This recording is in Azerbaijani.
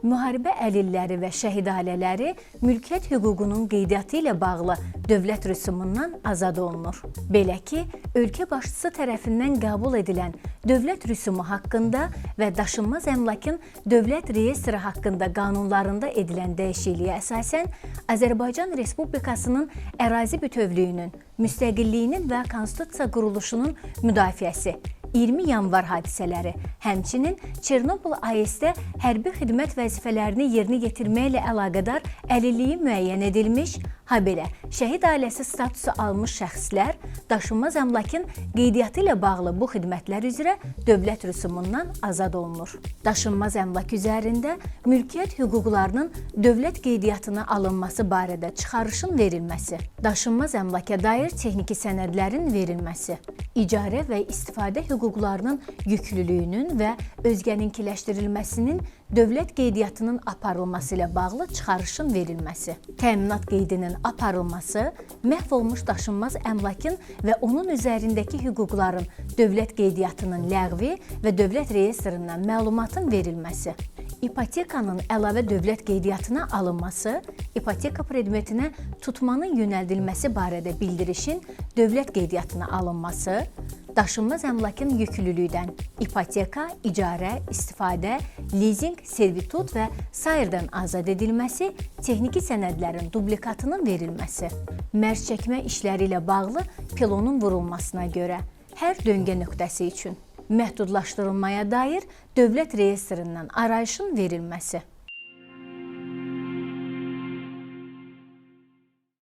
müharibə əlilləri və şəhid ailələri mülkiyyət hüququnun qeydiyyatı ilə bağlı dövlət rüsumundan azad olunur. Belə ki, ölkə başçısı tərəfindən qəbul edilən dövlət rüsumu haqqında və daşınmaz əmlakın dövlət reyestri haqqında qanunlarında edilən dəyişikliyə əsasən Azərbaycan Respublikasının ərazi bütövlüyünün, müstəqilliyinin və konstitusiya quruluşunun müdafiəsi, 20 yanvar hadisələri, həmçinin Çernobıl AES-də hərbi xidmət vəzifələrini yerinə yetirməklə əlaqədar əlilliyi müəyyən edilmiş, habelə şəhid ailəsi statusu almış şəxslər daşınmaz əmlakın qeydiyyatı ilə bağlı bu xidmətlər üzrə dövlət rüsumundan azad olunur. Daşınmaz əmlak üzərində mülkiyyət hüquqlarının dövlət qeydiyyatına alınması barədə çıxarışın verilməsi, daşınmaz əmlaka dair texniki sənədlərin verilməsi, icarə və istifadə hüquqlarının yüklülüyünün və özgəninkiləşdirilməsinin dövlət qeydiyyatının aparılması ilə bağlı çıxarışın verilməsi, təminat qeydinin aparılması, məhv olmuş daşınmaz əmlakın və onun üzərindəki hüquqların dövlət qeydiyyatının ləğvi və dövlət reyestrindən məlumatın verilməsi, ipotekanın əlavə dövlət qeydiyyatına alınması, ipoteka predmetinə tutmanın yönəldilməsi barədə bildirişin dövlət qeydiyyatına alınması, daşınmaz əmlakın yüklülükdən ipoteka, icarə, istifadə, lizinq, servitut və sairdən azad edilməsi, texniki sənədlərin dublikatının verilməsi, mərc çəkmə işləri ilə bağlı pilonun vurulmasına görə hər döngə nöqtəsi üçün məhdudlaşdırılmaya dair dövlət reyestrindən arayışın verilməsi.